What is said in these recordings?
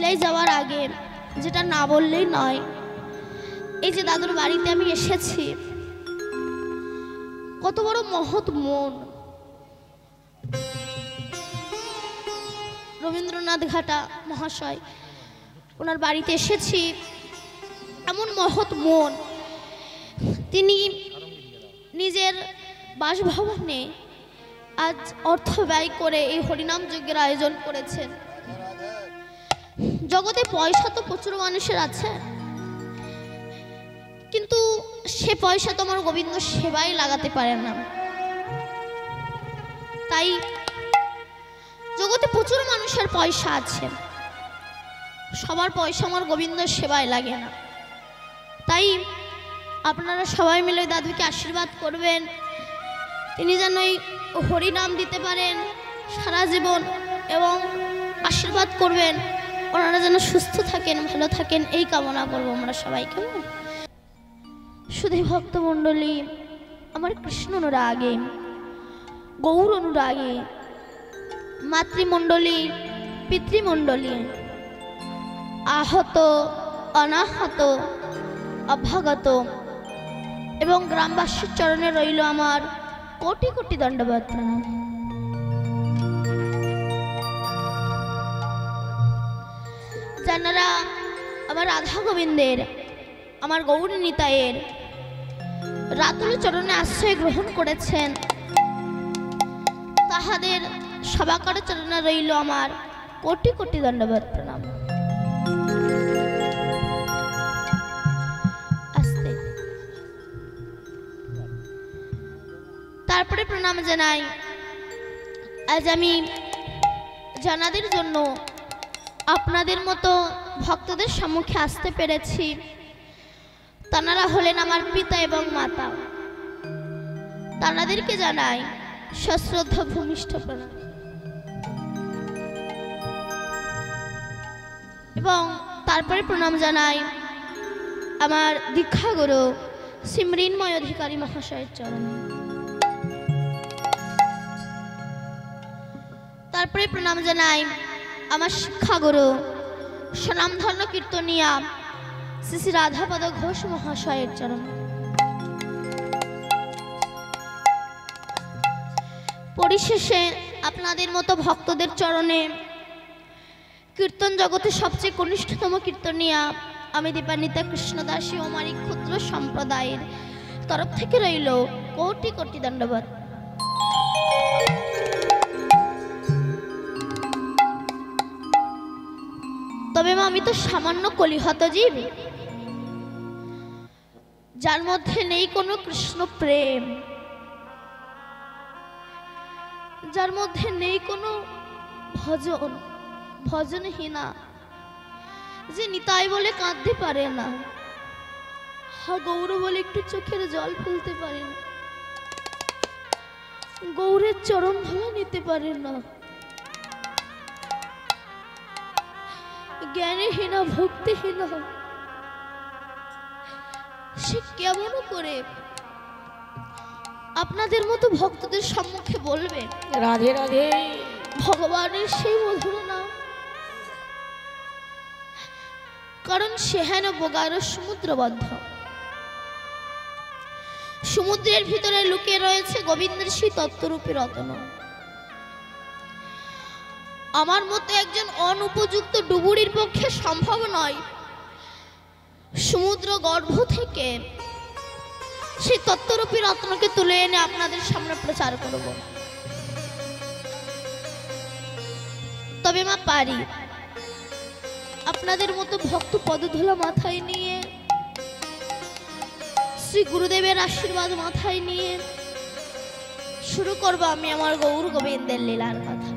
বিলাই যাওয়ার আগে যেটা না বললেই নয়, এই যে দাদুর বাড়িতে আমি এসেছি, কত বড় মহৎ মন। রবীন্দ্রনাথ ঘাটা মহাশয়, ওনার বাড়িতে এসেছি। এমন মহৎ মন, তিনি নিজের বাসভবনে আজ অর্থ ব্যয় করে এই হরিনাম যজ্ঞের আয়োজন করেছেন। জগতে পয়সা তো প্রচুর মানুষের আছে, কিন্তু সে পয়সা তোমার গোবিন্দ সেবায় লাগাতে পারে না। তাই জগতে প্রচুর মানুষের পয়সা আছে, সবার পয়সা আমার গোবিন্দ সেবায় লাগে না। তাই আপনারা সবাই মিলে দাদুকে আশীর্বাদ করবেন, তিনি যেন এই হরিনাম দিতে পারেন সারা জীবন, এবং আশীর্বাদ করবেন ওনারা যেন সুস্থ থাকেন, ভালো থাকেন, এই কামনা করবো আমরা সবাই। কেমন শুধু ভক্তমণ্ডলী, আমার কৃষ্ণ অনুরাগে, গৌর অনুরাগে, মাতৃমণ্ডলী, পিতৃমণ্ডলী, আহত, অনাহত, অভ্যাগত এবং গ্রামবাসীর চরণে রইল আমার কোটি কোটি দণ্ডবত প্রণাম। যারা আমার রাধা গোবিন্দের, আমার গৌরী নিতাইয়ের রাতুল চরণে আশ্রয় গ্রহণ করেছেন, তাহাদের সবাকার চরণে রইল আমার কোটি কোটি দণ্ডবত প্রণাম। তারপরে প্রণাম জানাই, আজ আমি জানাদের জন্য আপনাদের মতো ভক্তদের সম্মুখে আসতে পেরেছি। তানারা হলেন আমার পিতা এবং মাতা। তানাদেরকে জানাই সশ্রদ্ধ ভূমিষ্ঠ প্রণাম। এবং তারপরে প্রণাম জানাই আমার দীক্ষাগুরু শ্রী মৃন্ময় অধিকারী মহাশয়ের চরণে। তারপরে প্রণাম জানাই আমার শিক্ষাগুরু স্বনামধন্য কীর্তনিয়া শ্রী শ্রী রাধাপদ ঘোষ মহাশয়ের চরণে। পরিশেষে আপনাদের মতো ভক্তদের চরণে কীর্তন জগতে সবচেয়ে কনিষ্ঠতম কীর্তনিয়া আমি দীপান্বিতা কৃষ্ণদাসী ও আমার ক্ষুদ্র সম্প্রদায়ের তরফ থেকে রইল কোটি কোটি দণ্ডবত। তবে আমি তো সামান্য কলিহত জীব, যার মধ্যে নেই কোনো কৃষ্ণ প্রেম, যার মধ্যে নেই কোনো ভজন, ভজনহীনা, যে নিতাই বলে কাঁদতে পারে না, হা গৌর বলে একটু চোখের জল ফেলতে পারে না, গৌরের চরণ ধরে নিতে পারে না, জ্ঞানহীনা, ভক্তিহীনা, সে কেমন করে আপনাদের মতো ভক্তদের সম্মুখে বলবেন রাধে রাধে ভগবানের সেই মধুর নাম? কারণ সে হেন বোগার সমুদ্রবদ্ধ, সমুদ্রের ভিতরে লুকিয়ে রয়েছে গোবিন্দের সেই তত্ত্বরূপী রত্ন। আমার মতো একজন অনুপযুক্ত ডুবুরির পক্ষে সম্ভব নয় সমুদ্র গর্ভ থেকে সেই তত্ত্বরূপী রত্নকে তুলে এনে আপনাদের সামনে প্রচার করব। তবে মা পারি, আপনাদের মতো ভক্ত পদধূলা মাথায় নিয়ে, শ্রী গুরুদেবের আশীর্বাদ মাথায় নিয়ে শুরু করব আমি আমার গৌর গোবিন্দের লীলার কথা।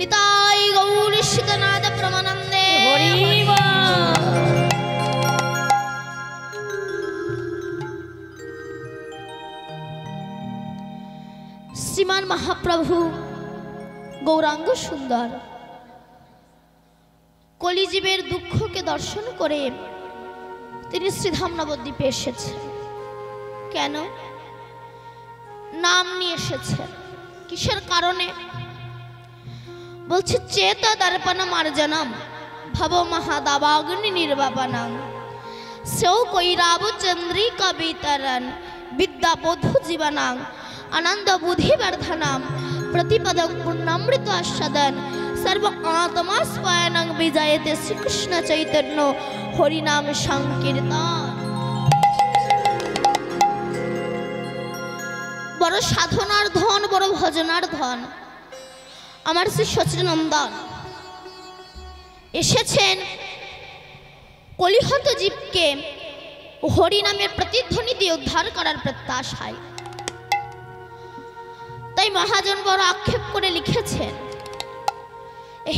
নিতাই গৌর শীতনাদ প্রমানন্দে হরি শ্রীমান মহাপ্রভু গৌরাঙ্গ সুন্দর কলিজীবের দুঃখকে দর্শন করে তিনি শ্রীধাম নবদ্বীপে এসেছেন। কেন? নাম নিয়ে এসেছেন। কিসের কারণে? বলছে চেত দর্পণ মার্জনম ভব মহাদাবাগ্নি নির্বাপনম সেও কৈরাব চন্দ্রিকা বিতরণ বিদ্যা বধু জীবনাং আনন্দ বুদ্ধি বর্ধনম प्रतिपद पूर्णामृत आस्वादन सर्व आत्मा स्वायनं विजयते श्री कृष्ण चैतन्य हरिनाम संकीर्तन। बड़ साधनार धन बड़ भजनार धन आमार श्री सचिनंदन एसेछेन कलिहत जीवके हरिनामेर प्रतिध्वनि दिए उद्धार करार प्रत्याशाय। তাই মহাজন বড় আক্ষেপ করে লিখেছেন,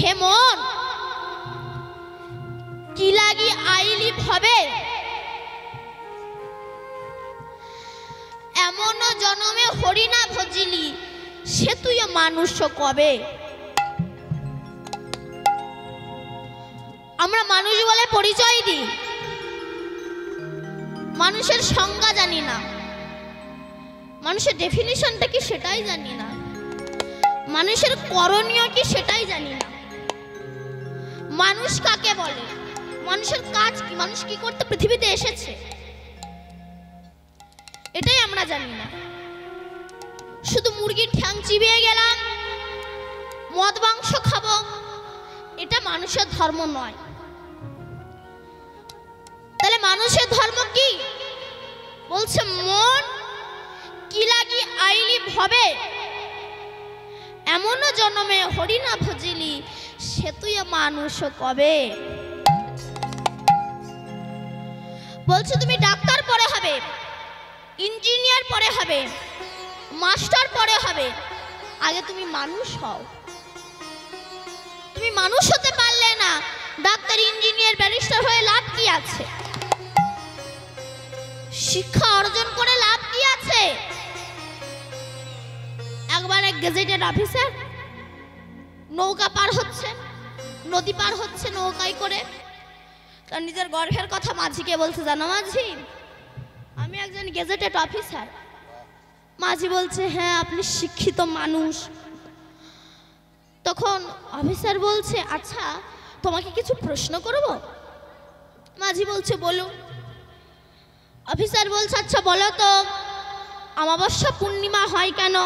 হে মন কি লাগি আইলি ভবে এমন জনমে হরিনা ভজিলি সে তুই মানুষ কবে। আমরা মানুষ বলে পরিচয় দিই, মানুষের সংজ্ঞা জানি না, মানুষের ডেফিনিশনটা কি সেটাই জানি না, মানুষের করণীয় কি সেটাই জানি না, মানুষ কাকে বলে, মানুষের কাজ কি, মানুষ কি করতে পৃথিবীতে এসেছে এটাই আমরা জানি না। শুধু মুরগির ঠ্যাং চিবিয়ে গেলাম, মদ মাংস খাবো, এটা মানুষের ধর্ম নয়। তাহলে মানুষের ধর্ম কি? বলছে মন কি লাগি আইলি ভবে এমন জন্মে হরিনা ভজিলি সে তুই মানুষ কবে। বলছে তুমি ডাক্তার পরে হবে, ইঞ্জিনিয়ার পরে হবে, মাস্টার পরে হবে, আগে তুমি মানুষ হও। তুমি মানুষ হতে পারলে না ডাক্তার ইঞ্জিনিয়ার ব্যারিস্টার হয়ে লাভ কি আছে? শিক্ষা অর্জন করে লাভ কি আছে? একবার এক গেজেটেড অফিসার নৌকা পার হচ্ছে, নদী পার হচ্ছে নৌকায় করে, তার নিজের গর্বের কথা মাঝিকে বলছে, জানো মাঝি আমি একজন গেজেটেড অফিসার। মাঝি বলছে, হ্যাঁ আপনি শিক্ষিত মানুষ। তখন অফিসার বলছে, আচ্ছা তোমাকে কিছু প্রশ্ন করব? মাঝি বলছে, বলুন। অফিসার বলছে, আচ্ছা বলো তো অমাবস্যা পূর্ণিমা হয় কেন?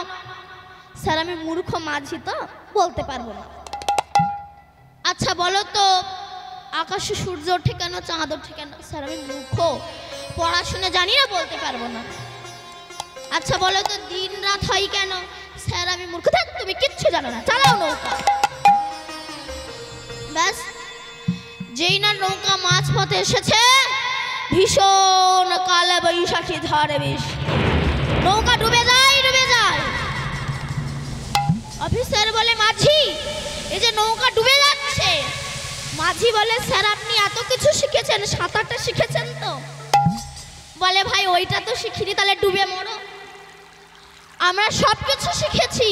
স্যার আমি মূর্খ মাঝি তো বলতে পারবো না। আচ্ছা বলো তো আকাশে সূর্য ওঠে কেন, চাঁদ ওঠে কেন? স্যার আমি মূর্খ, পড়াশোনা জানি না, বলতে পারবো না। আচ্ছা বলো তো দিন রাত হয় কেন? স্যার আমি মূর্খ। থাক তুমি কিচ্ছু জানো না, চালাও নৌকা। ব্যাস, যেই না নৌকা মাছ পথে এসেছে, ভীষণ কালে বৈশাখী ঝড়ে বিষ, নৌকা ডুবে যায়, ডুবে যায়। অফিসার বলে, মাঝি এই যে নৌকা ডুবে যাচ্ছে। মাঝি বলে, স্যার আপনি এত কিছু শিখেছেন, সাঁতারটা শিখেছেন তো? বলে, ভাই ওইটা তো শিখিনি, তাহলে ডুবে মরো। আমরা সব কিছু শিখেছি,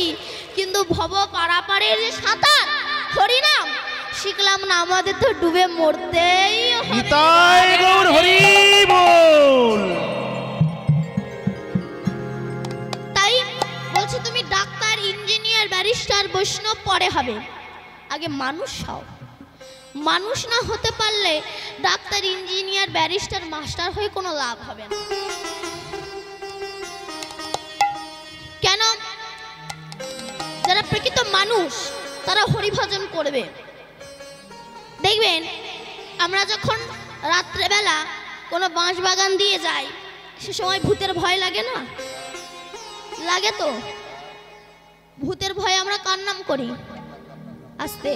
কিন্তু ভব পারাপারের যে সাঁতার হরিনাম শিখলাম না, আমাদের তো ডুবে মরতেই হবে। তাই বলছে তুমি ডাক্তার ইঞ্জিনিয়ার ব্যারিস্টার বৈষ্ণব পরে হবে, আগে মানুষ হও। মানুষ না হতে পারলে ডাক্তার ইঞ্জিনিয়ার ব্যারিস্টার মাস্টার হয়ে কোনো লাভ হবে না। কেন? যারা প্রকৃত মানুষ তারা হরিভজন করবে। দেখবেন আমরা যখন রাত্রেবেলা কোনো বাঁশ বাগান দিয়ে যাই, সে সময় ভূতের ভয় লাগে না? লাগে তো। ভূতের ভয়ে আমরা কার নাম করি? আস্তে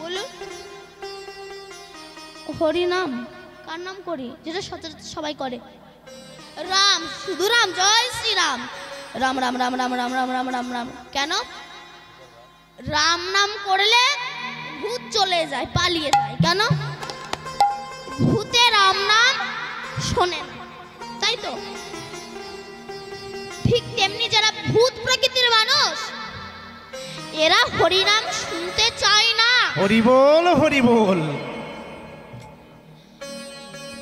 বলুন, হরিনাম। কার নাম করি? যেটা সচরাচর সবাই করে, রাম, শুধু রাম, জয় শ্রীরাম, রাম রাম রাম রাম রাম রাম রাম রাম রাম। কেন? রাম নাম করলে ভূত চলে যায়, পালিয়ে যায়। কেন? ভূতে রাম নাম শোনে না, তাই তো? ঠিক তেমনি যারা ভূত প্রকৃতির মানুষ, এরা হরিনাম শুনতে চায় না। হরি বল, হরি বল।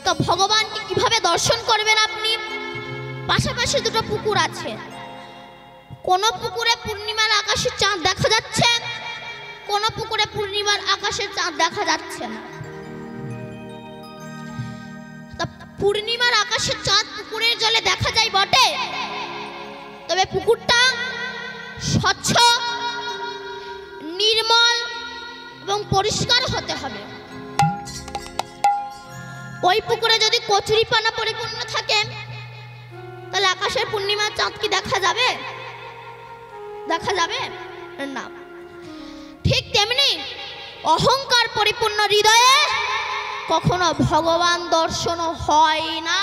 তো ভগবানকে কিভাবে দর্শন করবেন আপনি? পাশাপাশি দুটো পুকুর আছে, কোন পুকুরে পূর্ণিমার আকাশে চাঁদ দেখা যাচ্ছে, কোন পূর্ণিমার আকাশে চাঁদ দেখা যাচ্ছে না। তা পূর্ণিমার আকাশে চাঁদ পুকুরের জলে দেখা যায় বটে, তবে পুকুরটা স্বচ্ছ, নির্মল এবং পরিষ্কার হতে হবে। ওই পুকুরে যদি কচুরিপানা পরিপূর্ণ থাকে তাহলে আকাশের পূর্ণিমার চাঁদ কি দেখা যাবে? দেখা যাবে না। ঠিক তেমনি অহংকার পরিপূর্ণ হৃদয়ে কখনো ভগবান দর্শন হয় না।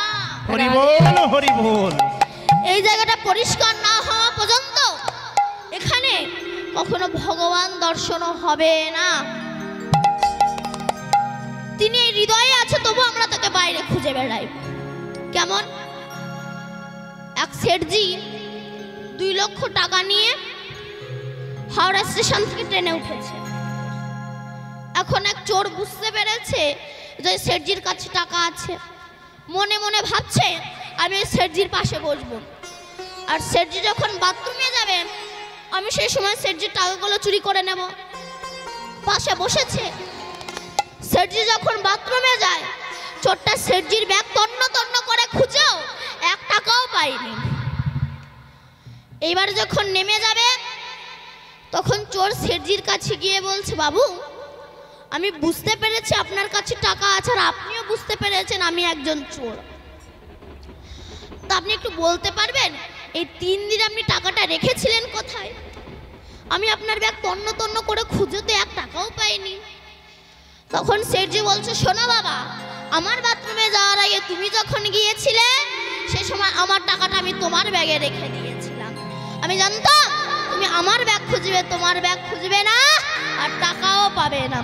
হরি বল হরি বল। এই জায়গাটা পরিষ্কার না হওয়া পর্যন্ত এখানে কখনো ভগবান দর্শন হবে না। তিনি এই হৃদয়ে আছে, তবু আমরা তাকে বাইরে খুঁজে বেড়াই। কেমন? এক শেঠজি 2 লক্ষ টাকা নিয়ে হাওড়া স্টেশন থেকে ট্রেনে উঠেছে। এখন এক চোর বুঝতে পেরেছে যে শেঠজির কাছে টাকা আছে। মনে মনে ভাবছে আমি এই শেঠজির পাশে বসবো, আর শেঠজি যখন বাথরুমে যাবে আমি সেই সময় শেঠজির টাকাগুলো চুরি করে নেব। পাশে বসেছে। শেঠজি যখন বাথরুমে যায়, চোরটা শেঠজির ব্যাগ তন্ন তন্ন করে খুঁজেও 1 টাকাও পায়নি। এইবার যখন নেমে যাবে তখন চোর শেঠজির কাছে গিয়ে বলছে, বাবু আমি বুঝতে পেরেছি আপনার কাছে টাকা আছে, আর আপনিও বুঝতে পেরেছেন আমি একজন চোর। তা আপনি একটু বলতে পারবেন এই 3 দিন আপনি টাকাটা রেখেছিলেন কোথায়? আমি আপনার ব্যাগ তন্ন তন্ন করে খুঁজে তো 1 টাকাও পাইনি। তখন শেঠজি বলছে, শোনো বাবা, আমার বাথরুমে যাওয়ার আগে তুমি যখন গিয়েছিলে সে সময় আমার টাকাটা আমি তোমার ব্যাগে রেখে দিয়েছিলাম। আমি জানতাম তুমি আমার ব্যাগ খুঁজবে, তোমার ব্যাগ খুঁজবে না, আর টাকাও পাবে না।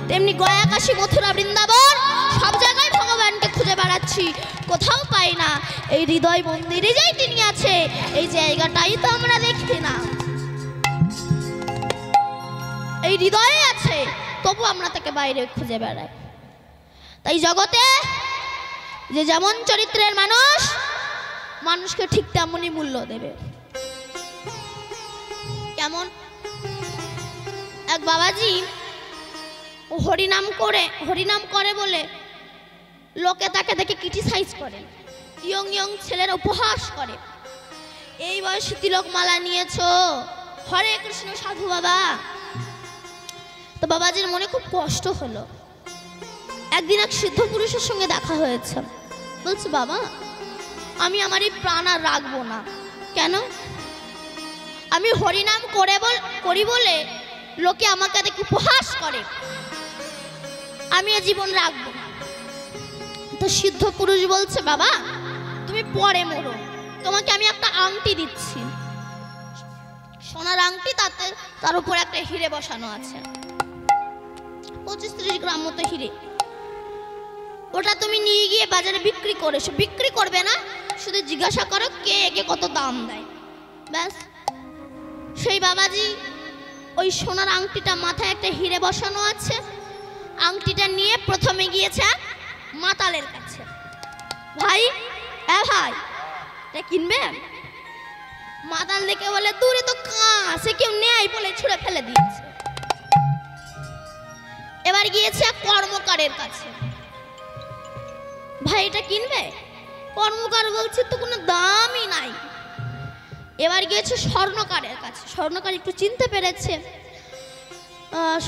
তেমনি গয়া, কাশী, মথুরা, বৃন্দাবন সব জায়গায় ভগবানকে খুঁজে বেড়াচ্ছি, কোথাও পাই না। এই হৃদয় মন্দিরে যেই তিনি আছে, এই জায়গাটাই তো আমরা দেখি না। এই হৃদয়ে আছে, তবু আমরা তাকে বাইরে খুঁজে বেড়াই। তাই জগতে যে যেমন চরিত্রের মানুষ, মানুষকে ঠিক তেমনই মূল্য দেবে। কেমন? এক বাবাজি হরিনাম করে বলে লোকে তাকে দেখে ক্রিটিসাইজ করে, ইয়ং ছেলের উপহাস করে। এই বয়সে তিলক মালা নিয়েছো, হরে কৃষ্ণ সাধু বাবা। তো বাবাজির মনে খুব কষ্ট হলো। একদিন এক সিদ্ধ পুরুষের সঙ্গে দেখা হয়েছে। বলছে, বাবা আমি আমার এই প্রাণ আর রাখবো না। কেন? আমি হরিনাম করি বলে লোকে আমাকে দেখে উপহাস করে, আমি এ জীবন রাখবো না। তো সিদ্ধ পুরুষ বলছে, বাবা তুমি পরে মরো, তোমাকে আমি একটা আংটি দিচ্ছি, সোনার আংটি, তার উপর একটা হিরে বসানো আছে, 25-30 গ্রাম মতো হিরে। ওটা তুমি নিয়ে গিয়ে বাজারে বিক্রি করেছো। বিক্রি করবে না, শুধু জিজ্ঞাসা করো কে একে কত দাম দেয়, ব্যাস। সেই বাবাজি ওই সোনার আংটিটা, মাথায় একটা হিরে বসানো আছে, আংটিটা নিয়ে প্রথমে গিয়েছে মাতালের কাছে। ভাই ভাই এটা কিনবে? মাতাল দেখে বলে, দূরে তো সে কেউ নেয় বলে ছুঁড়ে ফেলে দিয়েছে। এবার গিয়েছে কর্মকারের কাছে। ভাই এটা কিনবে? কর্মকার বলছে তো কোনো দামই নাই। এবার গিয়েছে স্বর্ণকারের কাছে। স্বর্ণকার একটু চিনতে পেরেছে।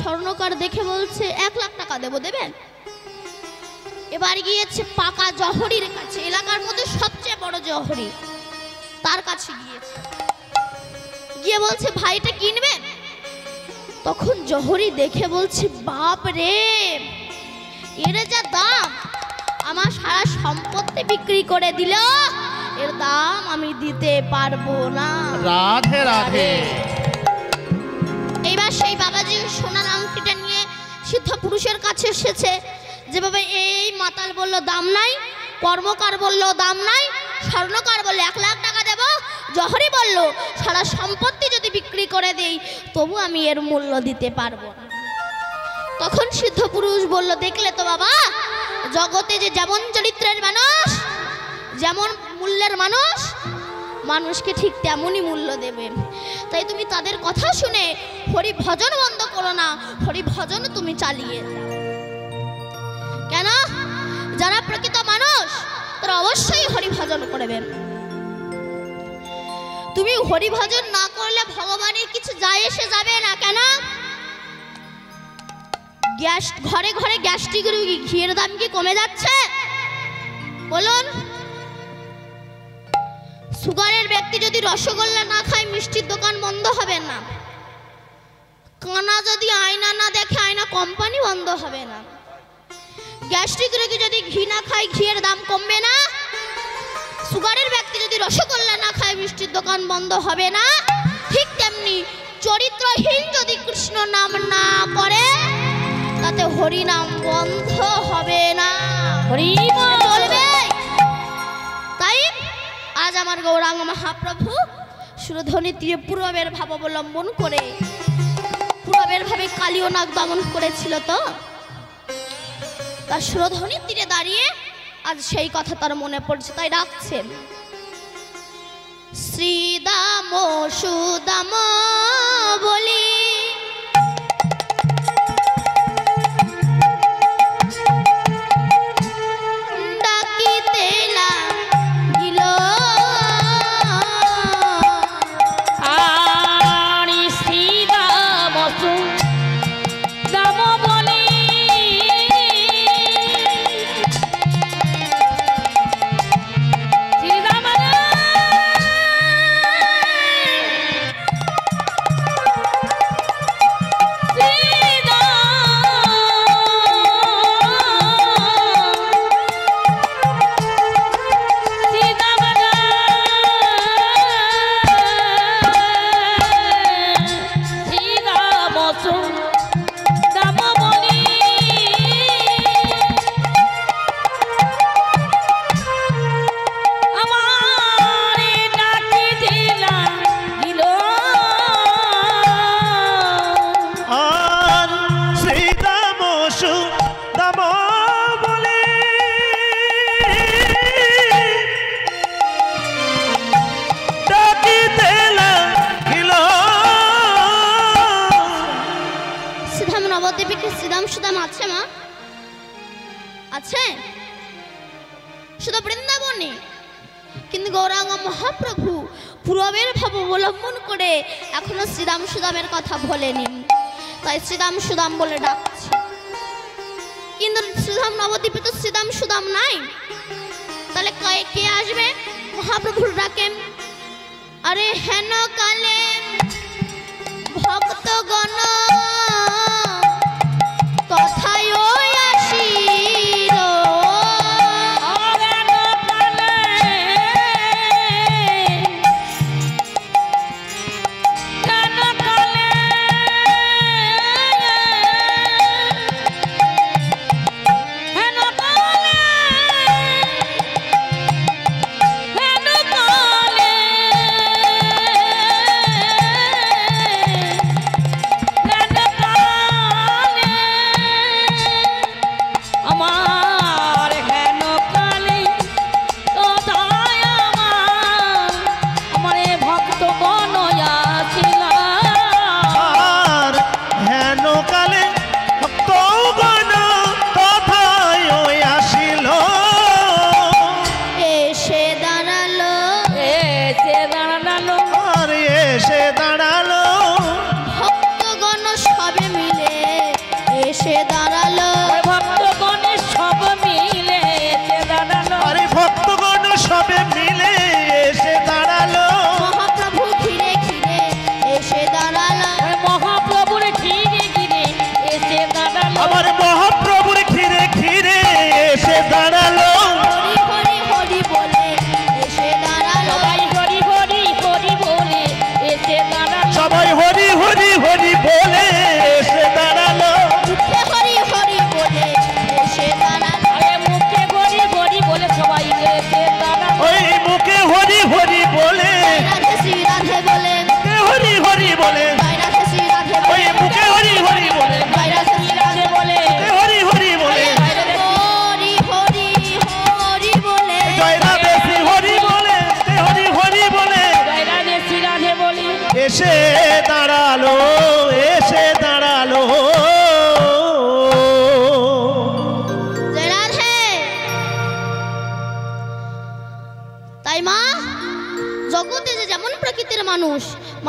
স্বর্ণকার দেখে বলছে 1 লাখ টাকা দেবো, দেবেন? এবার গিয়েছে পাকা জহরির কাছে, এলাকার মধ্যে সবচেয়ে বড় জহরি, তার কাছে গিয়েছে। গিয়ে বলছে, ভাইটা কিনবেন? তখন জহরি দেখে বলছে, বাপ রে, এর যা দাম, আমার সারা সম্পত্তি বিক্রি করে দিল, এর দাম আমি দিতে পারবো না। রাধে রাধে। এইবার সেই বাবাজি সোনার আংটিটা নিয়ে সিদ্ধ পুরুষের কাছে এসেছে। যেভাবে এই মাতাল বলল দাম নাই, কর্মকার বলল দাম নাই, স্বর্ণকার বলল 1 লাখ টাকা দেব, জহরি বলল সারা সম্পত্তি যদি বিক্রি করে দেই তবু আমি এর মূল্য দিতে পারবো না। তখন সিদ্ধ পুরুষ বলল, দেখলে তো বাবা, জগতে যে যেমন চরিত্রের মানুষ, যেমন মূল্যের মানুষ, মানুষকে ঠিক তেমনই মূল্য দেবে। তাই তুমি তাদের কথা শুনে হরি ভজন বন্ধ করো না, হরি ভজন তুমি চালিয়ে যাও। কেন? যারা প্রকৃত মানুষ তারা অবশ্যই হরি ভজন করবেন। তুমি হরি ভজন না করলে ভগবানের কিছু যায় এসে যাবে না। কেন? গ্যাস ঘরে ঘরে গ্যাস্ট্রিক রোগী, ঘিয়ের দাম কি কমে যাচ্ছে? বলুন। সুগারের ব্যক্তি যদি রসগোল্লা না খায় মিষ্টির দোকান বন্ধ হবে না। কানা যদি আয়না না দেখে আয়না কোম্পানি বন্ধ হবে না। গ্যাস্ট্রিক রোগী যদি ঘি না খায় ঘিয়ের দাম কমবে না। সুগারের ব্যক্তি যদি রসগোল্লা না খায় মিষ্টির দোকান বন্ধ হবে না। ঠিক তেমনি চরিত্রহীন যদি কৃষ্ণ নাম না করে তাতে হরি নাম বন্ধ হবে না। হরি বলবে। তাই আজ আমার গৌরাঙ্গ মহাপ্রভু সুরধ্বনি তীরে পূরবের ভাব অবলম্বন করে, পূরবের ভাবে কালীয় নাগ দমন করেছিল, তো তার সুরধ্বনির তীরে দাঁড়িয়ে আজ সেই কথা তার মনে পড়ছে, তাই ডাকছেন শ্রীদাম সুদাম বলি ডাকিতে লাগিল। আরি শ্রীদাম সুদাম বলি শ্রীদাম শ্রীদাম সুদাম আছে মা? আছে শুধু বৃন্দাবনে। কিন্তু গৌরাঙ্গ মহাপ্রভু পূরবের ভাব অবলম্বন করে এখনো শ্রীদাম সুদামের কথা ভোলেনি, তাই শ্রীদাম সুদাম বলে ডাকছে। কিন্তু শ্রীধাম নবদ্বীপে তো শ্রীদাম সুদাম নাই, তাহলে কে আসবে? মহাপ্রভুর ডাকেন, আরে হেন কালে ভক্তগণ তথায় আসির।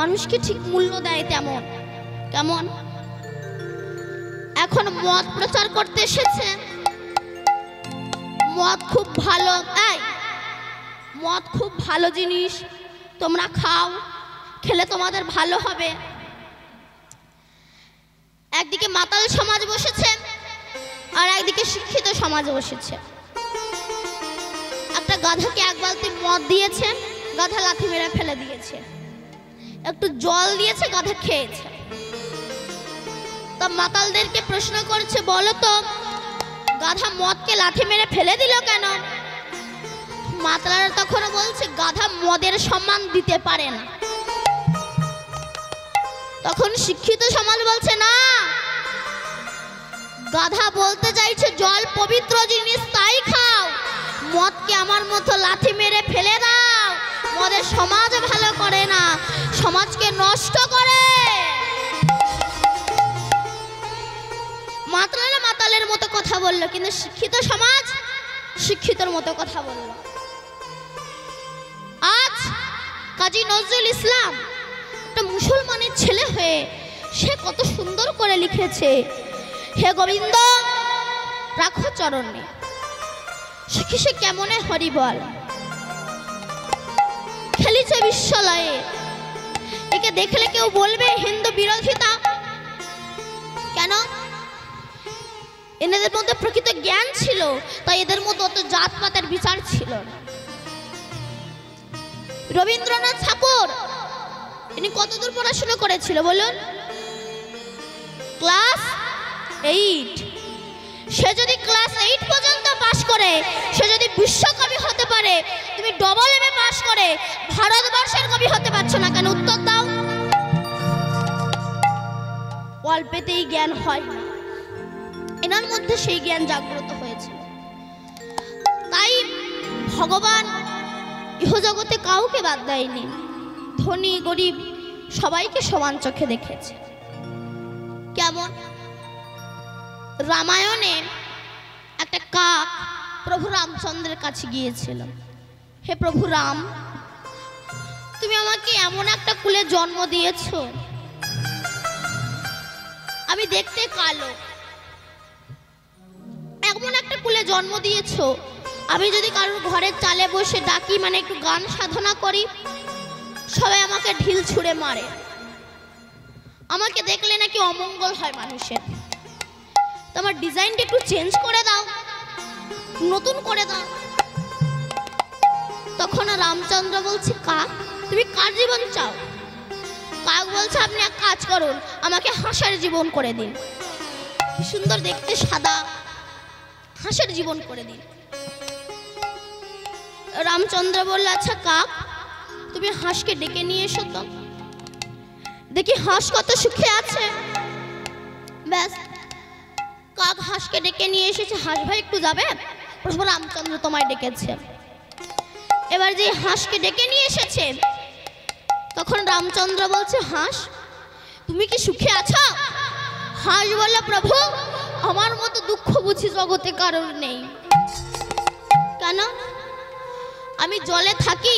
মানুষকে ঠিক মূল্য দেয় তেমন। কেমন? এখন মদ প্রচার করতে এসেছে, মদ খুব ভালো, মদ খুব ভালো জিনিস, তোমরা খাও, খেলে তোমাদের ভালো হবে। একদিকে মাতাল সমাজ বসেছে আর একদিকে শিক্ষিত সমাজ বসেছে। একটা গাধাকে এক বালতি মদ দিয়েছে, গাধা লাথি মেরে ফেলে দিয়েছে। একটু জল দিয়েছে, গাধা খেয়েছে। তা মাতালদেরকে প্রশ্ন করছে, বলো তো গাধা মদকে লাথি মেরে ফেলে দিল কেন? মাতালরা তখন বলছে, গাধা মদের সম্মান দিতে পারে না। তখন শিক্ষিত সমাজ বলছে, না, গাধা বলতে চাইছে জল পবিত্র জিনিস, তাই খাও, মদকে আমার মতো লাথি মেরে ফেলে দাও। মদের সমাজ ভালো করে না, সমাজকে নষ্ট করে। মাতালেরা মাতালের মতো কথা বলল, কিন্তু শিক্ষিত সমাজ শিক্ষিতর মতো কথা বলল। আজ কাজী নজরুল ইসলাম একটা মুসলমানের ছেলে হয়ে সে কত সুন্দর করে লিখেছে, হে গোবিন্দ রাখো চরণে, শিখি সে কেমনে হরি বল, খেলিছে বিশ্বলয়ে। একে দেখলে কেউ বলবে হিন্দু বিরোধিতা, কেন? এনাদের মধ্যে প্রকৃত জ্ঞান ছিল, তাই এদের মধ্যে অত জাতপাতের বিচার ছিল না। রবীন্দ্রনাথ ঠাকুর ইনি কতদূর পড়াশোনা করেছিল বলুন? ক্লাস 8। সে যদি ক্লাস 8 পর্যন্ত পাশ করে, সে যদি বিশ্বকবি হতে পারে, তুমি ডবল এমএ পাশ করে ভারতবর্ষের কবি হতে পারছো না কেন? উত্তর দাও। অল্পেতেই জ্ঞান হয় না, এনার মধ্যে সেই জ্ঞান জাগ্রত হয়েছিল। তাই ভগবান ইহজগতে কাউকে বাদ দেয়নি, ধনী গরিব সবাইকে সমান চোখে দেখেছে। কেমন? রামায়ণে একটা কাক প্রভু রামচন্দ্রের কাছে গিয়েছিল, হে প্রভু রাম, তুমি আমাকে এমন একটা কুলে জন্ম দিয়েছো, আমি দেখতে কালো, এমন একটা কুলে জন্ম দিয়েছো, আমি যদি কারোর ঘরের চালে বসে ডাকি, মানে একটু গান সাধনা করি, সবাই আমাকে ঢিল ছুঁড়ে মারে, আমাকে দেখলে নাকি অমঙ্গল হয় মানুষের। তোমার ডিজাইনটা একটু চেঞ্জ করে দাও, নতুন করে দাও। তখন রামচন্দ্র বলছে, কাক তুমি কার জীবন চাও? কাক বলছে, আপনি এক কাজ করুন, আমাকে হাঁসের জীবন করে দিন, কি সুন্দর দেখতে, সাদা, হাঁসের জীবন করে দিন। রামচন্দ্র বলল, আচ্ছা কাক তুমি হাঁসকে ডেকে নিয়ে এসো তো, দেখি হাঁস কত সুখে আছে। ব্যাস, কাক হাঁসকে ডেকে নিয়ে এসেছে। হাঁস ভাই একটু যাবে, প্রভু রামচন্দ্র তোমায় ডেকেছে। এবার যে হাঁসকে ডেকে নিয়ে এসেছে, তখন রামচন্দ্র বলছে, হাঁস তুমি কি সুখে আছো? হাঁস বলল, প্রভু আমার মতো দুঃখ বুঝি জগতে কারোর নেই। কেন? আমি জলে থাকি,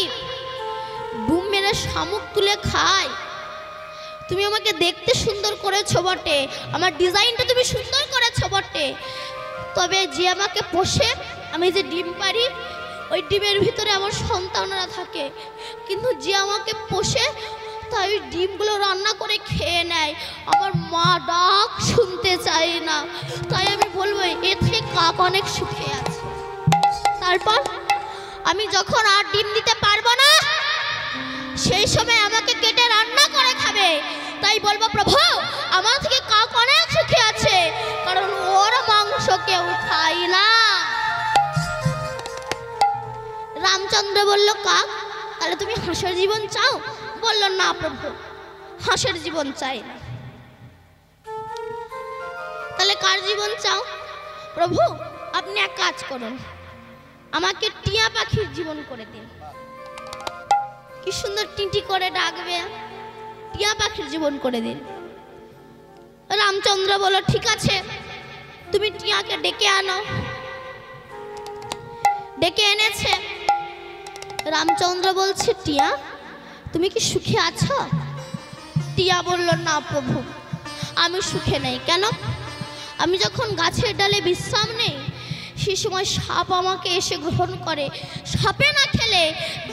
ডুব মেরে শামুক তুলে খাই, তুমি আমাকে দেখতে সুন্দর করেছো বটে, আমার ডিজাইনটা তুমি সুন্দর করেছো বটে, তবে যে আমাকে পোষে, আমি যে ডিম পারি, ওই ডিমের ভিতরে আমার সন্তানরা থাকে, কিন্তু যে আমাকে পোষে তাই ওই ডিমগুলো রান্না করে খেয়ে নেয়, আমার মা ডাক শুনতে চায় না। তাই আমি বলবো এর থেকে কাক অনেক সুখে আছে। তারপর আমি যখন আর ডিম দিতে পারবো না, সেই সময় আমাকে কেটে রান্না করে খাবে, তাই বলবো প্রভু আমার থেকে কাক অনেক সুখে আছে, কারণ ওর মাংস কেউ খায় না। রামচন্দ্র বলল, কাক তাহলে তুমি হাঁসের জীবন চাও? বলল, না প্রভু হাঁসের জীবন চাই না। তাহলে কার জীবন চাও? প্রভু আপনি এক কাজ করুন, আমাকে টিয়া পাখির জীবন করে দিন, কি সুন্দর টিটি করে ডাকবে, টিয়া পাখির জীবন করে দিন। রামচন্দ্র বলল, ঠিক আছে তুমি টিয়াকে ডেকে আনো। ডেকে এনেছে। রামচন্দ্র বলছে, টিয়া তুমি কি সুখে আছো? টিয়া বলল, না প্রভু, আমি সুখে নেই। কেন? আমি যখন গাছের ডালে বিশ্রাম নেই, সে সময় সাপ আমাকে এসে গ্রহণ করে। সাপে না খেলে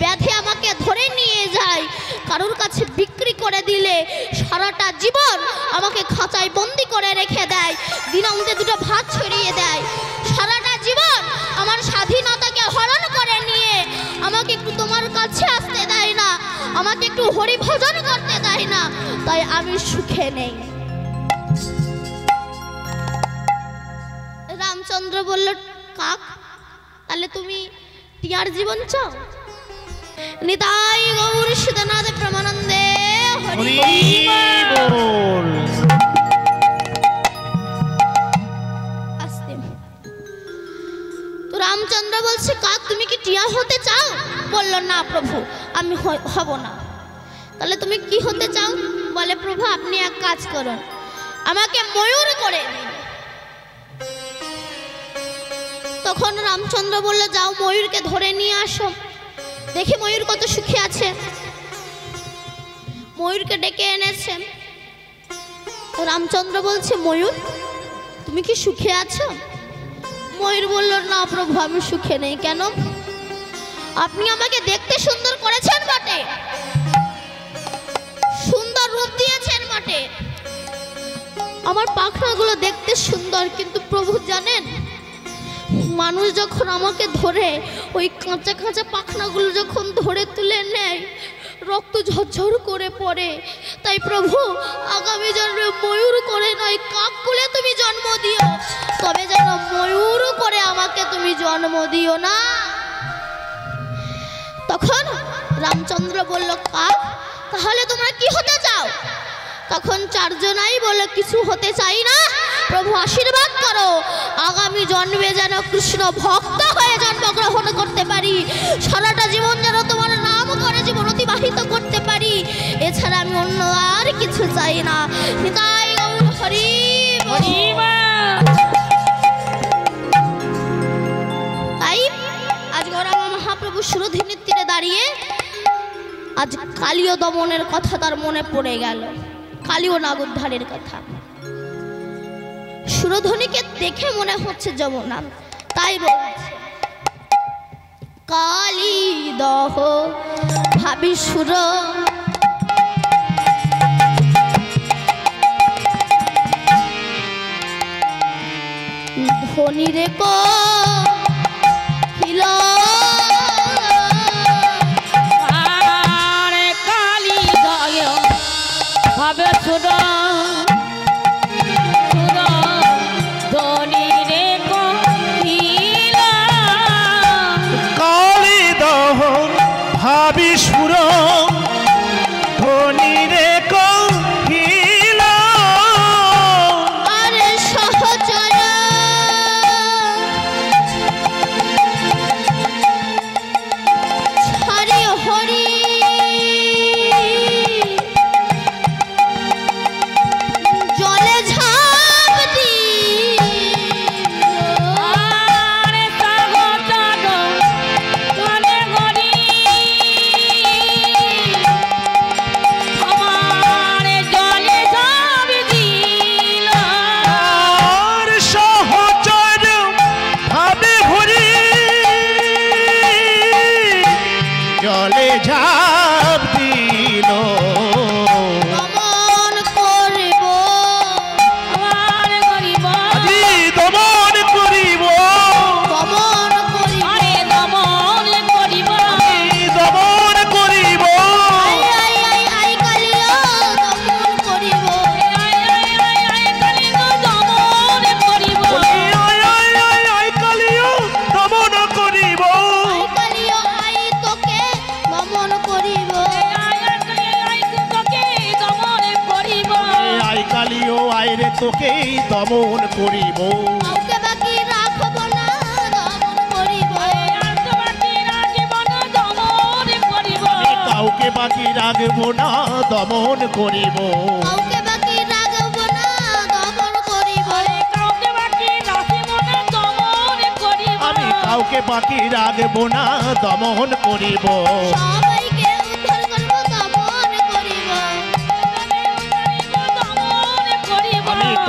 ব্যাধি আমাকে ধরে নিয়ে যায়, কারোর কাছে বিক্রি করে দিলে সারাটা জীবন আমাকে খাঁচায় বন্দি করে রেখে দেয়, দিনান্তে দুটো ভাত ছড়িয়ে দেয়, সারাটা জীবন আমার স্বাধীনতাকে হরণ করে নিয়ে আমাকে একটু তোমার কাছে আসতে দেয় না, আমাকে একটু হরি ভজন করতে দেয় না, তাই আমি সুখে নেই। রামচন্দ্র বলল, কাক, তাহলে তুমি টিয়ার জীবন চাও? নিতাই গৌর সীতানাথ প্রেমানন্দে হরি হরিবোল। আসতে। তো রামচন্দ্র বলছে, কাক, তুমি কি টিয়া হতে চাও? বলল, না প্রভু, আমি হব না। তাহলে তুমি কি হতে চাও? বলে, প্রভু আপনি এক কাজ করুন, আমাকে ময়ূর করে দিন। তখন রামচন্দ্র বলল, যাও ময়ূরকে ধরে নিয়ে আসো, দেখি ময়ূর কত সুখে আছে। ময়ূরকে ডেকে এনেছে। রামচন্দ্র বলছে, ময়ূর তুমি কি সুখে আছো? ময়ূর বলল, না প্রভু, আমি সুখে নেই। কেন? আপনি আমাকে দেখতে সুন্দর করেছেন বটে, সুন্দর রূপ দিয়েছেন বটে, আমার পাখনাগুলো দেখতে সুন্দর, কিন্তু প্রভু জানেন, মানুষ যখন আমাকে ধরে ওই কাঁচা কাঁচা পাখনাগুলো যখন ধরে তুলে নেয়, রক্ত ঝরঝর করে পড়ে। তাই প্রভু, আগামী জন্মে ময়ূর করে নয়, কাক কুলে তুমি জন্ম দিও, তবে যেন ময়ূর করে আমাকে তুমি জন্ম দিও না। তখন রামচন্দ্র বলল, কাক, তাহলে তোমরা কি হতে চাও? তখন চারজনাই বলল, কিছু হতে চাই না, প্রভু আশীর্বাদ করো, আগামী জন্মে যেন কৃষ্ণ ভক্ত হয়ে জন্মগ্রহণ করতে পারি, সারাটা জীবন যেন তোমার নাম করে জীবন অতিবাহিত করতে পারি, এছাড়া আমি অন্য আর কিছু চাই না। নিতাই গৌর হরি হরিবোল। তাই আজ গৌরাঙ্গ মহাপ্রভু সুরধিনীর তীরে দাঁড়িয়ে আজ কালীয় দমনের কথা তার মনে পড়ে গেল, কালীয় নাগ উদ্ধারের কথা। সুরধ্বনিকে দেখে মনে হচ্ছে যমুনা, তাই বলছে, কালী দহ ভাবি সুর, ধ্বনি রে কহিল, আরে কালী দয় ভাবে সুর, ধনী রে কহিল, কালী দহ ভাবি সুর, ধ্বনি রে কহিল, আরে সহচর হরি হরি জলে ঝাঁপ দি, আরে সাগো সাগো জলে গড়ি, আমারে জলে ঝাঁপ দিল, আর সহচর ভাবে ভরি, জলে ঝাঁপ দিল, দমন করিব, আমার গরিব, আজি দমন করিব, দমন করিব, আরে দমন করিব, দমন করিব, আই আই আই কালিয়া দমন করিব, আয় আয় আয় আয় কালী গো দমন করিব, আয় আয় আয় আয় কালিও দমন করিব, আই কালিয়া আই তোকে দমন করিব, আয় আয় কালী আয় তোকে দমন করিব, আয় কালিও আয় রে তোকেই দমন করিব, কাউকে বাকি রাখব না দমন করিব, আর তোমাকে রাজীবন দমন করিব, কাউকে বাকি রাখবো না দমন করিব, কাউকে বাকি রাখব না দমন করিব, কাউকে বাকি রাজীবন দমন করিব, আমি কাউকে বাকি রাখবো না দমন করিব, সবাইকে উদ্ধার করব দমন করিব,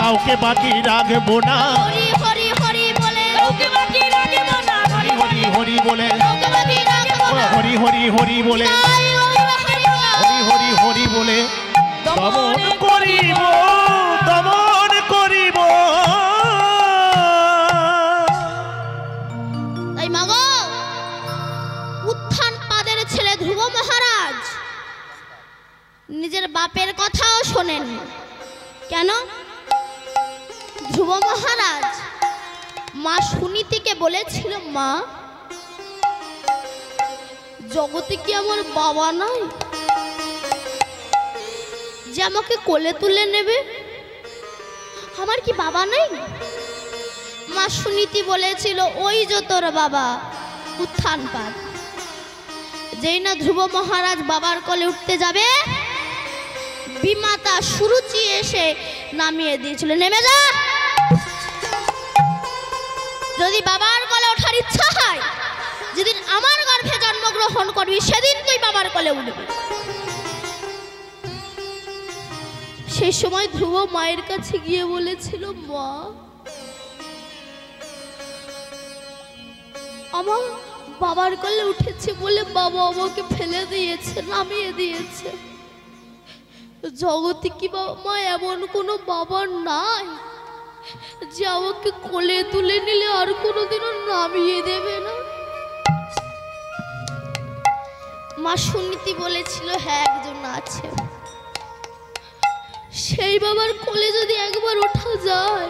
কাউকে বাকি রাখবো না হরি হরি হরি বলে কাউকে বাকি রাখবো না হরি হরি হরি বলে কাউকে বাকি রাখবো না হরি হরি হরি বলে তাই হরি হরি হরি হরি বলে দমন করিব দমন করিব তাই মাগো উত্থান পাদের ছেলে ধ্রুব মহারাজ নিজের বাপের কথাও শোনেন। কেন? ধ্রুব মহারাজ মা সুনীতিকে বলেছিল, মা জগতে কি আমার বাবা নাই যে আমাকে কোলে তুলে নেবে? আমার কি বাবা নাই? মা সুনীতি বলেছিল, ওই যে তোর বাবা উত্থানপাদ। যেই না ধ্রুব মহারাজ বাবার কোলে উঠতে যাবে, বিমাতা সুরুচি এসে নামিয়ে দিয়েছিল, নেমে যা, যদি বাবার কোলে ওঠার ইচ্ছা হয়, যেদিন আমার গর্ভে জন্মগ্রহণ করবি সেদিন তুই বাবার কোলে উঠবি। সেই সময় ধ্রুব মায়ের কাছে গিয়ে বলেছিল, মা আমার বাবার কোলে উঠেছে বলে বাবা আমাকে ফেলে দিয়েছে, নামিয়ে দিয়েছে। জগতে কি মা এমন কোনো বাবা নাই যে আমাকে কোলে তুলে নিলে আর কোনোদিনও নামিয়ে দেবে না? মা সুনীতি বলেছিল, হ্যাঁ একজন আছে, সেই বাবার কোলে যদি একবার ওঠা যায়,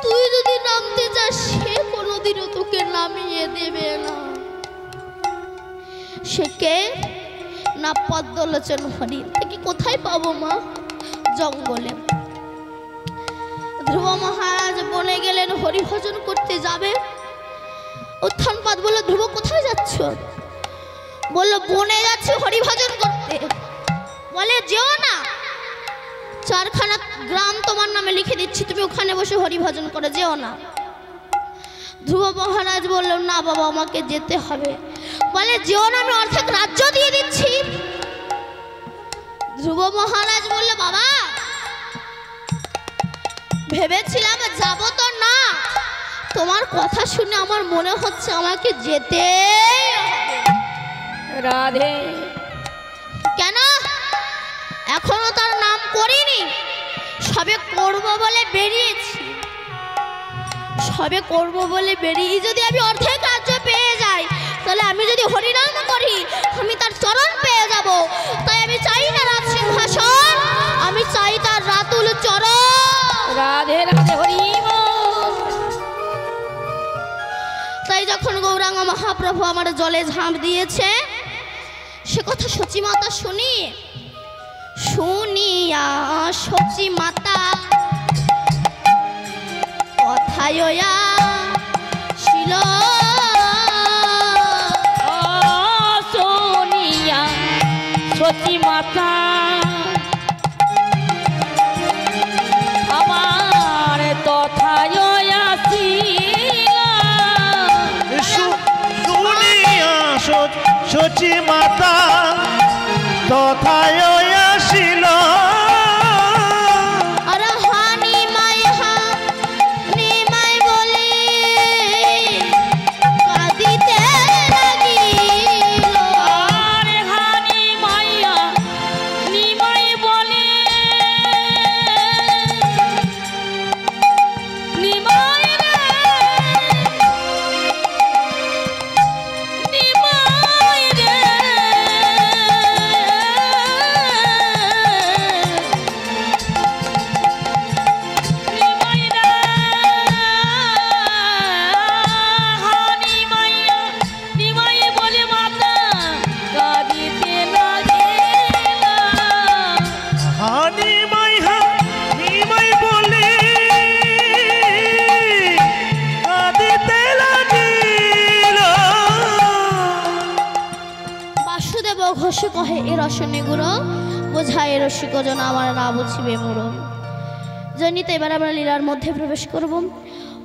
তুই যদি নামতে যাস সে কোনোদিনও তোকে নামিয়ে দেবে না। সে কে? না পদ্মলোচন হরিণ। থেকে কোথায় পাবো মা? জঙ্গলে। ধ্রুব মহারাজ বনে গেলেন, হরিভজন করতে যাবে। উত্থানপাদ বলল, ধ্রুব কোথায় যাচ্ছ? বলল, বনে যাচ্ছি হরিভজন করতে। বলে, যেও না, 4খানা গ্রাম তোমার নামে লিখে দিচ্ছি, তুমি ওখানে বসে হরিভজন করে, যেও না। ধ্রুব মহারাজ বলল, না বাবা আমাকে যেতে হবে। বলে, যেও না, আমি অর্ধেক রাজ্য দিয়ে দিচ্ছি। ধ্রুব মহারাজ বলল, বাবা ভেবেছিলাম যাব তো না, তোমার কথা শুনে আমার মনে হচ্ছে আমাকে যেতে রাধে। কেন? এখনো তার নাম করিনি, সবে করব বলে বেরিয়েছি। সবে করব বলে বেরিয়ে যদি আমি অর্ধেক রাজ্য পেয়ে যাই, তাহলে আমি যদি হরিনাম করি আমি তার চরণ পেয়ে যাব। তাই আমি চাই না রাজ সিংহাসন, আমি চাই তার রাতুল চরণ। রাধে রাধে হরি বল। তাই যখন গৌরাঙ্গ মহাপ্রভু আমার জলে ঝাঁপ দিয়েছে, সে কথা সচী মাতা শুনিয়া সচী মাতা কথায় ছিল সোনিয়া সচী মাতা আমার তথায় শুনিয়া সচী মাতা তথায় আসিল। আর হানি মাই বলি কাঁদিতে লাগিল। আর হানি মাইয়া নিমাই বলে নিমাই রে নিমাই রে নিমাই রে হানি মাইয়া নিমাই বলে মাতা কাঁদিতে লাগিলা। হানি মাই নিমাই বলে কাঁদিতে লাগিল। বাসুদেব ঘোষ কহে, এ রসনে গুরু বোঝায় রসিক জন আমার না বুঝিবে মোর। জনিতে এবার আমরা লীলার মধ্যে প্রবেশ করব।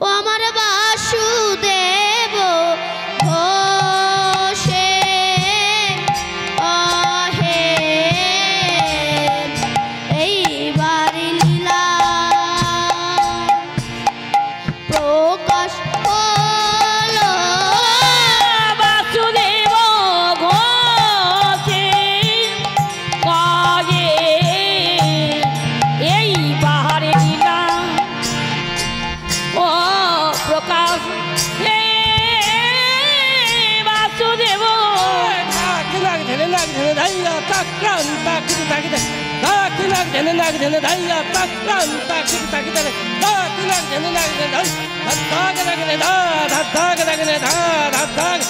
ও আমার বাসুদেব ঘোষে আহে, এইবার লীলা জেনে নাক জেনে ধাইয়া তাক টান তাক তাকি তারে তাক নাক জেনে নাক জেনে ধাই ধাক লাগনে ধা ধাক লাগনে ধা ধাক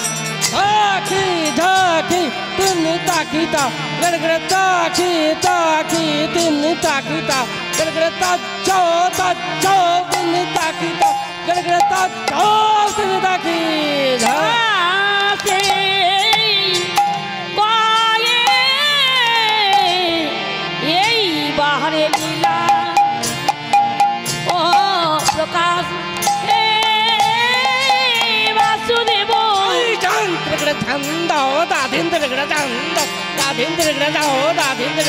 তাকি ঝাকি তিন তাকিতা গড়গড় তাকি তাকি তিন তাকিতা গড়গড় তাচ্চো তাচ্চো তিন তাকিতা গড়গড় তাচ্চো তিন তাকি ধা এই বাহারে লীলা ও প্রকাশ হে বাসুদেব ধান্দা দাধিন্দ্র ধান্দা দাধিন্দ্র দাধিন্দ্র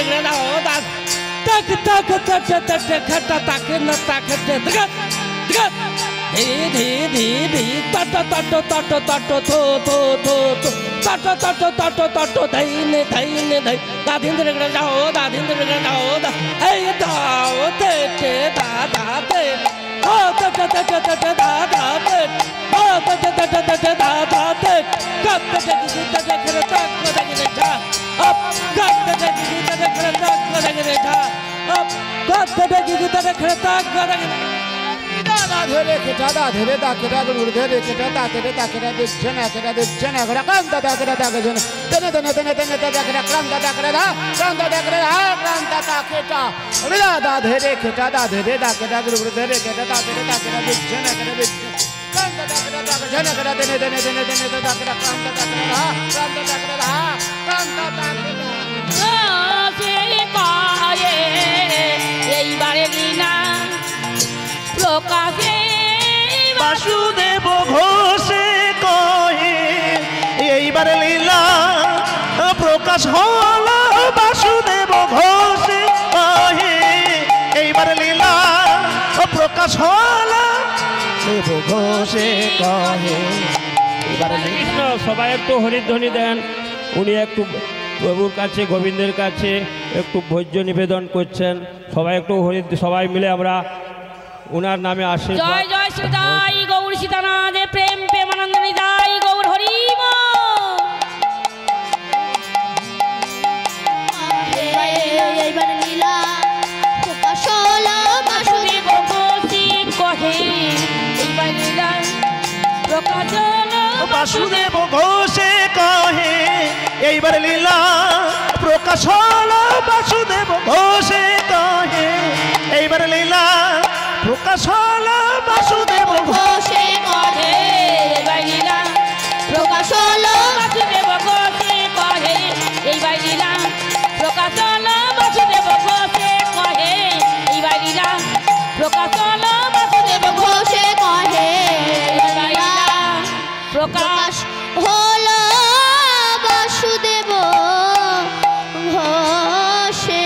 तक तक तक तक खटा तक न तक तक धी धी धी धी तट तट तट तट थो थो थो थो तट तट तट तट धैन धैन धै दाधिंद्र जाओ दाधिंद्र जाओ दा ए दाओ ते दा दा ते ओ तट तट तट दा दा ते ओ तट तट तट दा दा ते कप तट तट खर तक लगने जा अब कप तट तट खर तक लगने जा अब कप तट तट खर तक लगने दादा धरे केटा दा धरे दा केटा गुरु धरे केटा दा धरे दा केटा दे जना केटा काम दा केटा दा जन तने तने तने तने दा केटा काम दा केटा दा काम दा केटा काम दा केटा रे दा धरे केटा दा धरे दा केटा गुरु धरे केटा दा धरे दा केटा दे जना केटा दे काम दा केटा दा जना केटा तने तने तने तने दा केटा काम दा केटा काम दा केटा काम दा केटा সে কায়ে এইবারে লীলা প্রকাশে বাসুদেব ঘোষে কহে এইবার লীলা প্রকাশ হলো বাসুদেব ঘোষে কহে এইবার লীলা প্রকাশ হলো দেব ঘোষে কহে এইবার কৃষ্ণ সবাই একটু হরিধ্বনি দেন। উনি একটু প্রভুর কাছে গোবিন্দের কাছে একটু ভোজ্য নিবেদন করছেন। সবাই একটু সবাই মিলে আমরা ওনার নামে আসি। জয় জয় সীতাই গৌর সীতানাথে প্রেম প্রেমানন্দ নিতাই গৌর হরিম এইবার লীলা প্রকাশ হলো বাসুদেব ঘোষে কহে এইবার লীলা প্রকাশ হলো বাসুদেব ঘোষে কহে এইবার লীলা প্রকাশ হলো বাসুদেব ঘোষে কহে এইবার লীলা প্রকাশ হলো বাসুদেব ঘোষে কহে এইবার লীলা প্রকাশ হলো বাসুদেব ঘোষে কহে এইবার লীলা প্রকাশ হলো বাসুদেব ঘোষে কহে এইবার লীলা প্রকাশ হলো বাসুদেব ঘোষে কহে এইবার লীলা প্রকাশ হলো বাসুদেব ঘোষে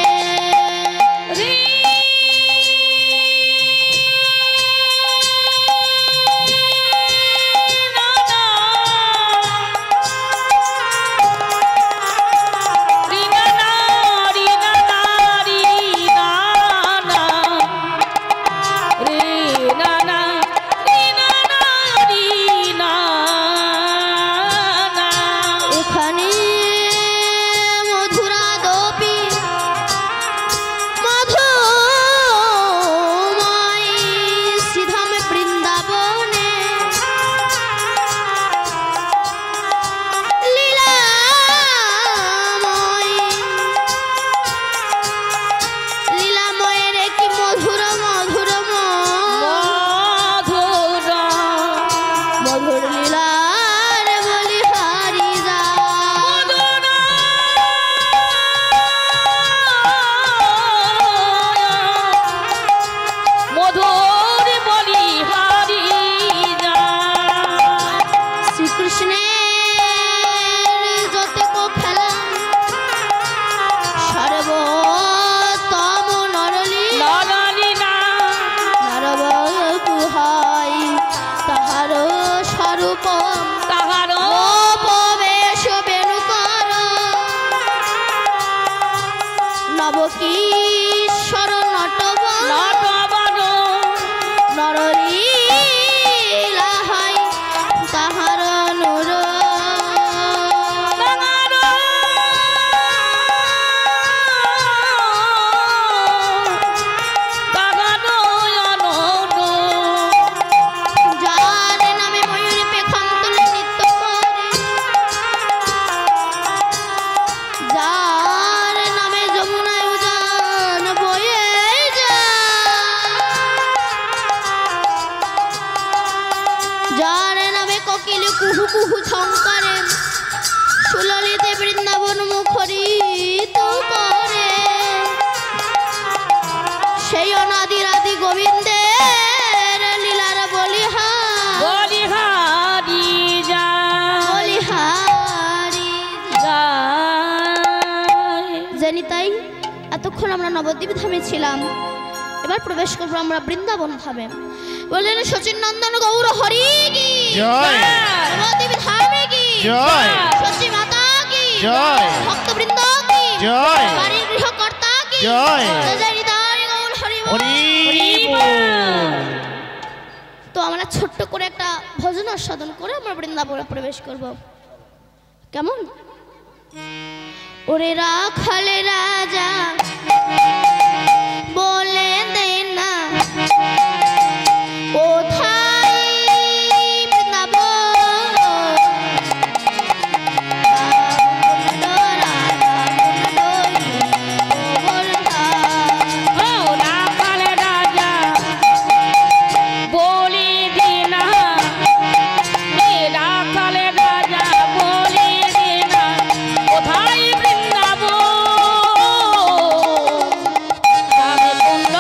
কুহু কুহু ঝঙ্কারে সুললিতে বৃন্দাবন মুখরিত করে সেই অনাদি রাধি গোবিন্দের লীলার বলিহার বলিহারি বলিহারি যায়। জানি তাই এতক্ষণ আমরা নবদ্বীপ ধামে ছিলাম, এবার প্রবেশ করবো আমরা বৃন্দাবন ধামে। বললেন সচিন নন্দন গৌর হরি কি জয়। নবদ্বীপ ধামে কি জয়। সচি মাতা কি জয়। ভক্তবৃন্দ কি জয়। বাড়ির গৃহকর্তা কি জয়। জয় নিতাই গৌর হরি বল। হরি বল। তো আমরা ছোট্ট করে একটা ভজন আস্বাদন করে আমরা বৃন্দাবনে প্রবেশ করব, কেমন? ওরে রাখালে রাজা বলে দে না কোথায় বৃন্দাবন, ও রাখাল রাজা বলি দিনা, এ রাখাল রাজা বলি দিনা কোথায় বৃন্দাবন, রাধে কুণ্ড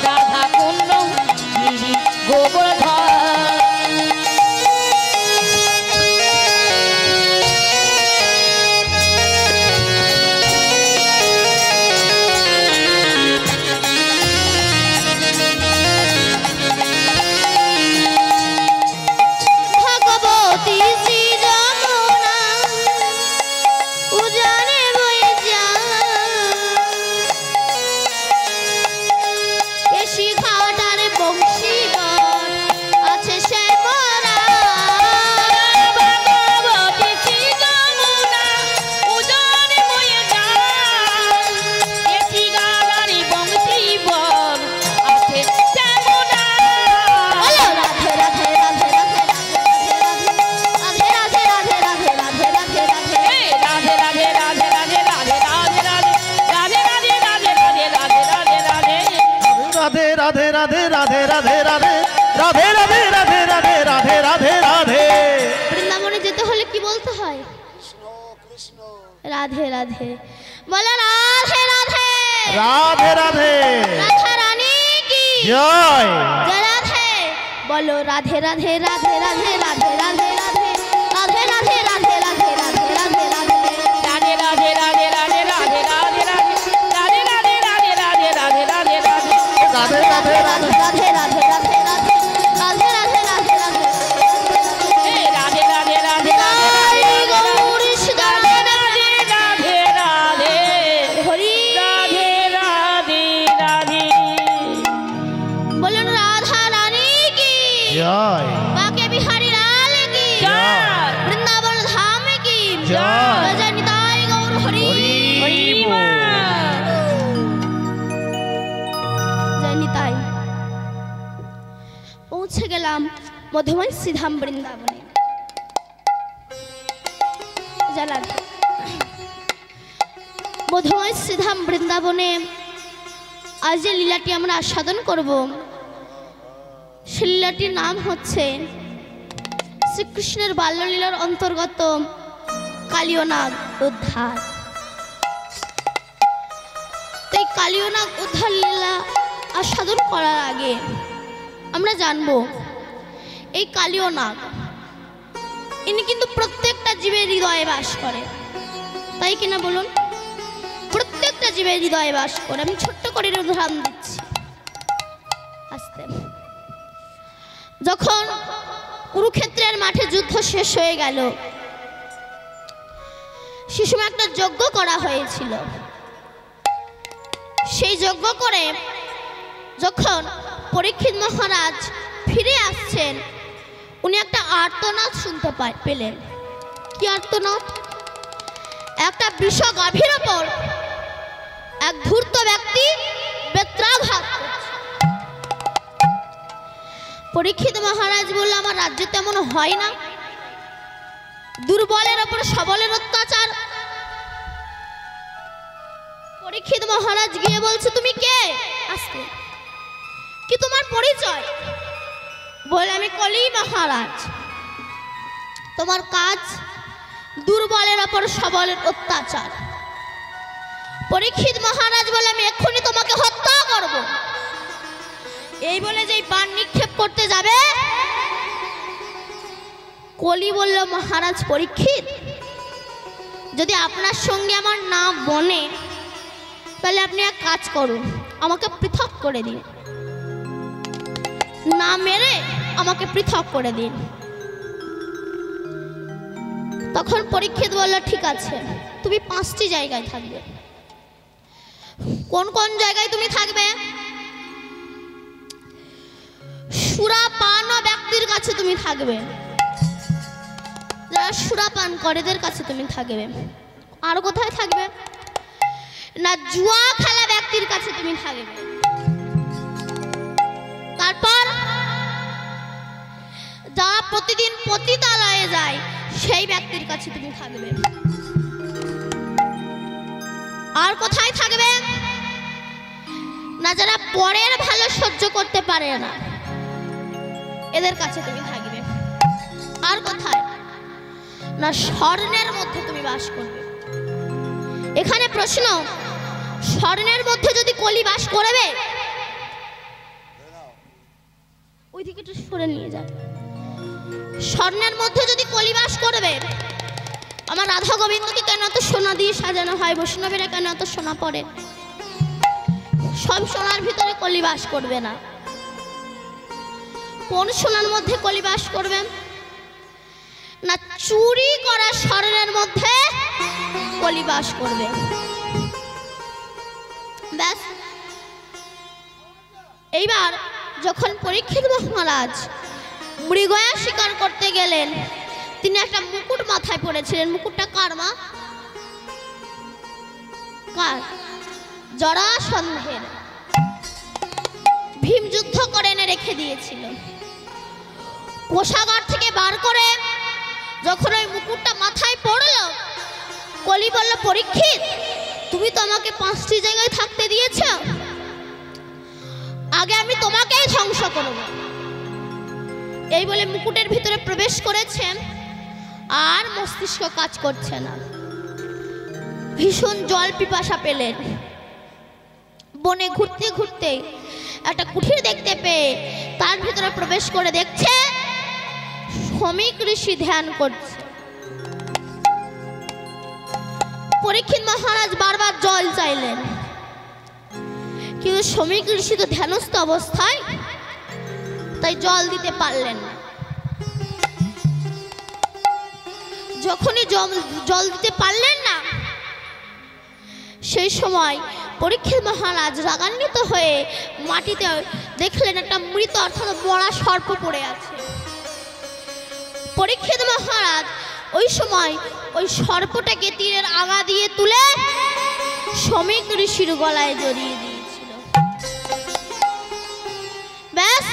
রাধা কুণ্ড গিরি গোবর্ধন। ভগবতী শ্রী যমুনা উজানে বয়ে যায়, শিখাটার বংশীগণ আছে সে মরা। ভগবতী শ্রী যমুনা উজানে বয়ে যায়, এসি গালারি বংশী বন আছে শ্যামনা। বলো রাধে রাধে রাধে রাধে রাধে রাধে রাধে রাধে রাধে রাধে রাধে রাধে। এ রাধে রাধে রাধে রাধে রাধে রাধে রাধে রাধে রাধে রাধে রাধে রাধে রাধে রাধে। রাধে রাধে রাধে রাধে রাধে রাধে রাধে রাধে রাধে রাধে রাধে রাধে রাধে। বৃন্দাবনে যেতে হলে কি বলতে হয়? রাধে রাধে। বলো রাধে রাধে। রাধে রাধে রাধা রানী কি জয়। জয় রাধে। বলো রাধে রাধে রাধে রাধে রাধে রাধে রাধে রাধে রাধে রাধে রাধে রাধে রাধে রাধে। রাধে রাধে রাধে রাধে রাধে রাধে রাধে রাধে রাধে রাধে রাধে রাধে রাধে রাধে। রাধে রাধে রাধে রাধে রাধে রাধে রাধে রাধে রাধে রাধে রাধে। এ রাধে রাধে রাধে জয় গৌর সীতারাম রাধে রাধে রাধে হরি। রাধে রাধে রাধে। বলুন রাধা রানী কি জয়। বাকে বিহারী লাল কি জয়। বৃন্দাবন ধাম কি জয়। জয় নিতাই গৌর হরি হরি বল। জয় নিতাই। পৌঁছে গেলাম মধুময় শ্রীধাম বৃন্দাবনে। জয় রাধে। মধুময় শ্রীধাম বৃন্দাবনে আজ যে লীলাটি আমরা আস্বাদন করব, সে লীলাটির নাম হচ্ছে শ্রীকৃষ্ণের বাল্যলীলার অন্তর্গত কালিয়নাগ উদ্ধার। তো এই কালিয়নাগ উদ্ধার লীলা আস্বাদন করার আগে আমরা জানবো এই কালিয়নাগ ইনি কিন্তু প্রত্যেকটা জীবের হৃদয়ে বাস করে, তাই কিনা বলুন? প্রত্যেকটা জীবের হৃদয়ে বাস করে। আমি ছোট্ট করে উদাহরণ দিচ্ছি। আস্তে যখন কুরুক্ষেত্রের মাঠে যুদ্ধ শেষ হয়ে গেল, সে সময় একটা যজ্ঞ করা হয়েছিল। সেই যজ্ঞ করে যখন পরীক্ষিত মহারাজ ফিরে আসছেন, উনি একটা আর্তনাদ শুনতে পেলেন। কি আর্তনাদ? একটা বৃষ গাভীর ওপর এক ধূর্ত ব্যক্তি বেত্রাঘাত করছে। পরীক্ষিত মহারাজ বলল, আমার রাজ্যে তেমন হয় না, দুর্বলের ওপর সবলের অত্যাচার। পরীক্ষিত মহারাজ গিয়ে বলছে, তুমি কে? আসতে কি তোমার পরিচয়? বলে, আমি কলি মহারাজ। তোমার কাজ দুর্বলের ওপর সবলের অত্যাচার। পরীক্ষিত মহারাজ বলে আমি এক্ষুনি তোমাকে হত্যা করব। এই বলে যেই বাণ নিক্ষেপ করতে যাবে, কলি বলল, মহারাজ পরীক্ষিত, যদি আপনার সঙ্গে আমার না বনে তাহলে আপনি এক কাজ করুন, আমাকে পৃথক করে দিন, না মেরে আমাকে পৃথক করে দিন। তখন পরীক্ষিত বলল, ঠিক আছে, তুমি 5টি জায়গায় থাকবে। কোন কোন জায়গায় তুমি থাকবে? সুরাপান ব্যক্তির কাছে তুমি থাকবে, যারা সুরাপান করে এদের কাছে তুমি থাকবে। আর কোথায় থাকবে? না, জুয়া খেলা ব্যক্তির কাছে তুমি থাকবে। তারপর যারা প্রতিদিন পতিতালয়ে যায় সেই ব্যক্তির কাছে তুমি থাকবে। আর কোথায় থাকবে? না, যারা পরের ভালো সহ্য করতে পারে না এদের কাছে তুমি থাকবে। আর কোথায়? না, স্বর্ণের মধ্যে তুমি বাস করবে। এখানে প্রশ্ন, স্বর্ণের মধ্যে যদি কলি বাস করবে, ওইদিকে একটু সরে নিয়ে যায়, স্বর্ণের মধ্যে যদি কলি বাস করবে, আমার রাধা গোবিন্দকে কেন এত সোনা দিয়ে সাজানো হয়? বৈষ্ণবেরা কেন এত সোনা পরে? সব সোনার ভিতরে কলি বাস করবে না। কোন সোনার মধ্যে কলি বাস করবে? না, চুরি করা স্বর্ণের মধ্যে কলি বাস করবে। ব্যাস। এইবার যখন পরীক্ষিত মহারাজ মৃগয়া শিকার করতে গেলেন, তিনি একটা মুকুট মাথায় পড়েছিলেন। মুকুটটা কার মা? কার? জরাসন্ধের। ভীম যুদ্ধ করে এনে রেখে দিয়েছিল। কোষাগার থেকে বার করে যখন ওই মুকুটটা মাথায় পড়লো, কলি বলল, পরীক্ষিত, তুমি তো আমাকে 5টি জায়গায় থাকতে দিয়েছ, আগে আমি তোমাকেই ধ্বংস করব। এই বলে মুকুটের ভিতরে প্রবেশ করেছেন, আর মস্তিষ্ক কাজ করছে না। ভীষণ জল পিপাসা পেলেন। বনে ঘুরতে ঘুরতে একটা কুঠির দেখতে পেয়ে তার ভিতরে প্রবেশ করে দেখছে শমিক ঋষি ধ্যান করছে। পরীক্ষিত মহারাজ বারবার জল চাইলেন, কিন্তু শমিক ঋষি তো ধ্যানস্থ অবস্থায়, তাই জল দিতে পারলেন না। যখনই জল দিতে পারলেন না, সেই সময় পরীক্ষিত মহারাজ রাগান্বিত হয়ে মাটিতে দেখলেন একটা মৃত অর্থাৎ মরা সর্প পড়ে আছে। পরীক্ষিত মহারাজ ওই সময় ওই সর্পটাকে তীরের আগা দিয়ে তুলে শমিক ঋষির গলায় জড়িয়ে দিয়েছিল। ব্যাস,